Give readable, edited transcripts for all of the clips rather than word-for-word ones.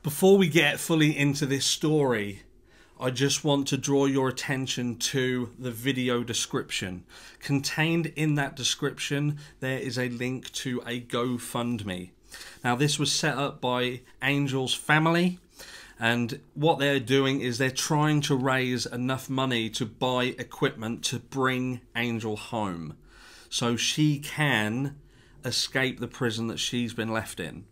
Before we get fully into this story, I just want to draw your attention to the video description. Contained in that description, there is a link to a GoFundMe. Now, this was set up by Angel's family, and what they're doing is they're trying to raise enough money to buy equipment to bring Angel home, so she can escape the prison that she's been left in.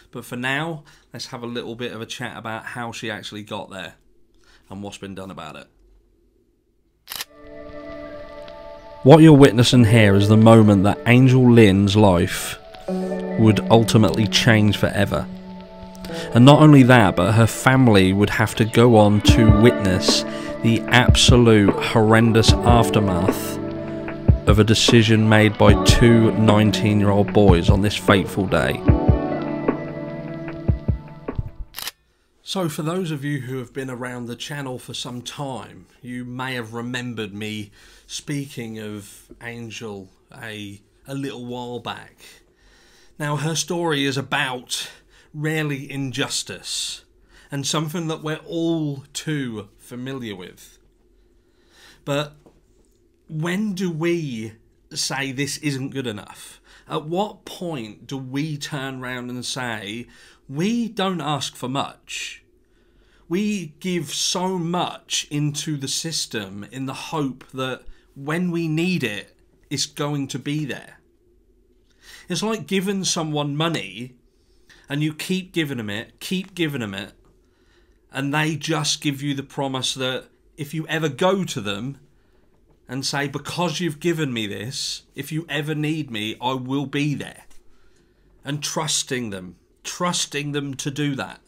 But for now, let's have a little bit of a chat about how she actually got there and what's been done about it. What you're witnessing here is the moment that Angel Lynn's life would ultimately change forever. And not only that, but her family would have to go on to witness the absolute horrendous aftermath of a decision made by two 19-year-old boys on this fateful day. So for those of you who have been around the channel for some time, you may have remembered me speaking of Angel a little while back. Now, her story is about really injustice and something that we're all too familiar with. But when do we say this isn't good enough? At what point do we turn around and say, we don't ask for much? We give so much into the system in the hope that when we need it, it's going to be there. It's like giving someone money and you keep giving them it, and they just give you the promise that if you ever go to them and say, because you've given me this, if you ever need me, I will be there. And trusting them to do that.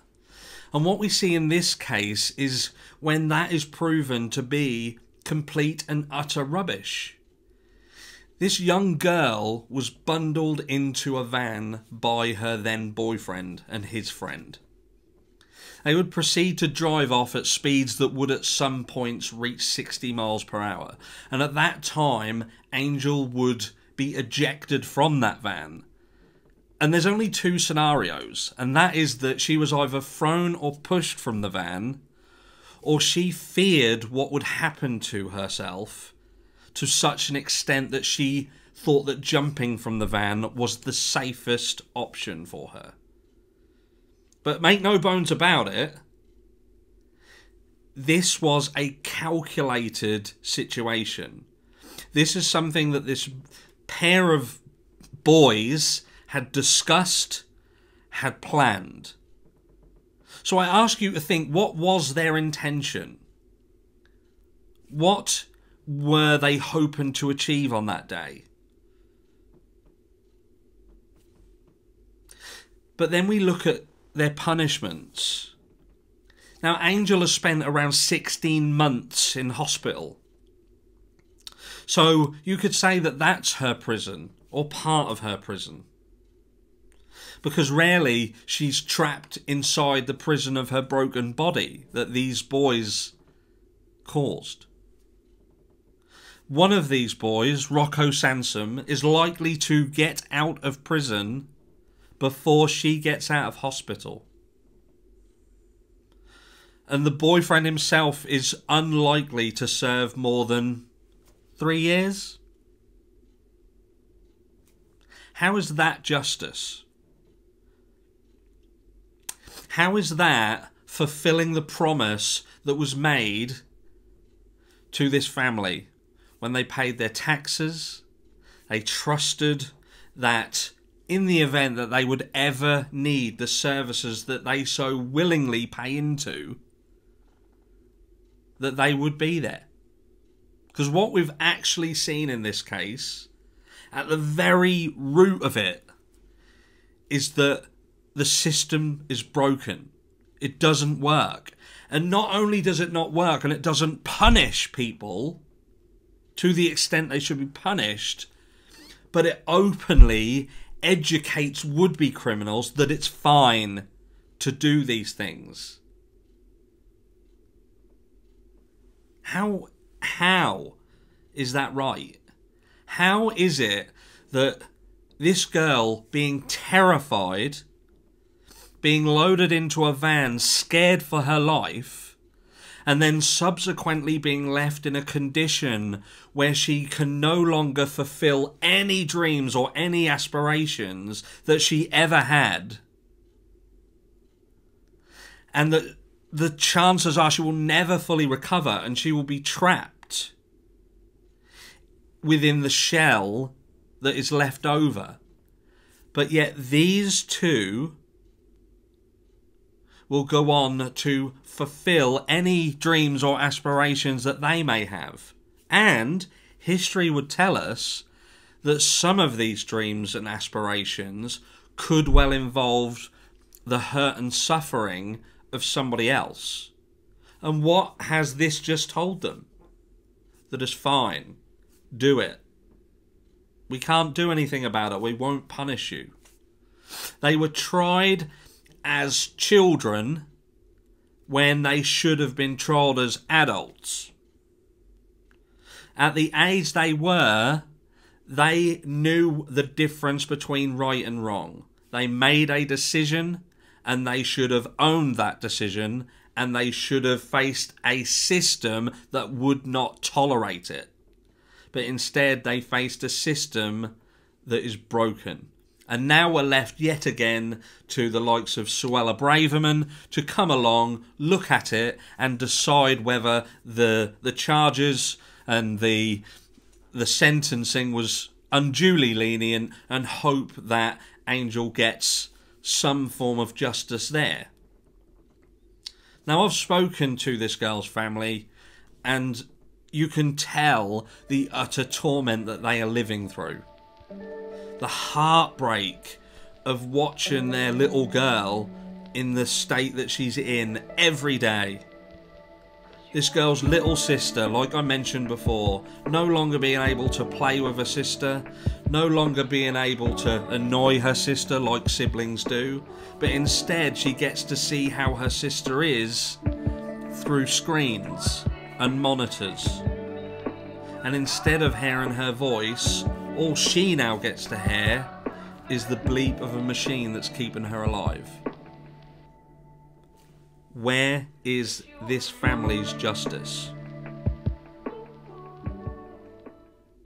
And what we see in this case is when that is proven to be complete and utter rubbish. This young girl was bundled into a van by her then boyfriend and his friend. They would proceed to drive off at speeds that would at some points reach 60 miles per hour. And at that time, Angel would be ejected from that van. And there's only two scenarios, and that is that she was either thrown or pushed from the van, or she feared what would happen to herself to such an extent that she thought that jumping from the van was the safest option for her. But make no bones about it, this was a calculated situation. This is something that this pair of boys had discussed, had planned. So I ask you to think, what was their intention? What were they hoping to achieve on that day? But then we look at their punishments. Now, Angel has spent around 16 months in hospital. So you could say that that's her prison, or part of her prison. Because rarely she's trapped inside the prison of her broken body that these boys caused. One of these boys, Rocco Sansom, is likely to get out of prison before she gets out of hospital. And the boyfriend himself is unlikely to serve more than 3 years. How is that justice? How is that fulfilling the promise that was made to this family when they paid their taxes? They trusted that in the event that they would ever need the services that they so willingly pay into, that they would be there. Because what we've actually seen in this case, at the very root of it, is that the system is broken. It doesn't work. And not only does it not work, and it doesn't punish people to the extent they should be punished, but it openly educates would-be criminals that it's fine to do these things. How is that right? How is it that this girl, being terrified being loaded into a van, scared for her life, and then subsequently being left in a condition where she can no longer fulfill any dreams or any aspirations that she ever had. And that the chances are she will never fully recover, and she will be trapped within the shell that is left over. But yet these two will go on to fulfill any dreams or aspirations that they may have. And history would tell us that some of these dreams and aspirations could well involve the hurt and suffering of somebody else. And what has this just told them? That it's fine. Do it. We can't do anything about it. We won't punish you. They were tried as children when they should have been tried as adults. At the age they were, they knew the difference between right and wrong. They made a decision, and they should have owned that decision, and they should have faced a system that would not tolerate it. But instead they faced a system that is broken. And now we're left yet again to the likes of Suella Braverman to come along, look at it, and decide whether the charges and the sentencing was unduly lenient, and hope that Angel gets some form of justice there. Now, I've spoken to this girl's family, and you can tell the utter torment that they are living through. The heartbreak of watching their little girl in the state that she's in every day. This girl's little sister, like I mentioned before, no longer being able to play with her sister, no longer being able to annoy her sister like siblings do, but instead she gets to see how her sister is through screens and monitors. And instead of hearing her voice, all she now gets to hear is the bleep of a machine that's keeping her alive. Where is this family's justice?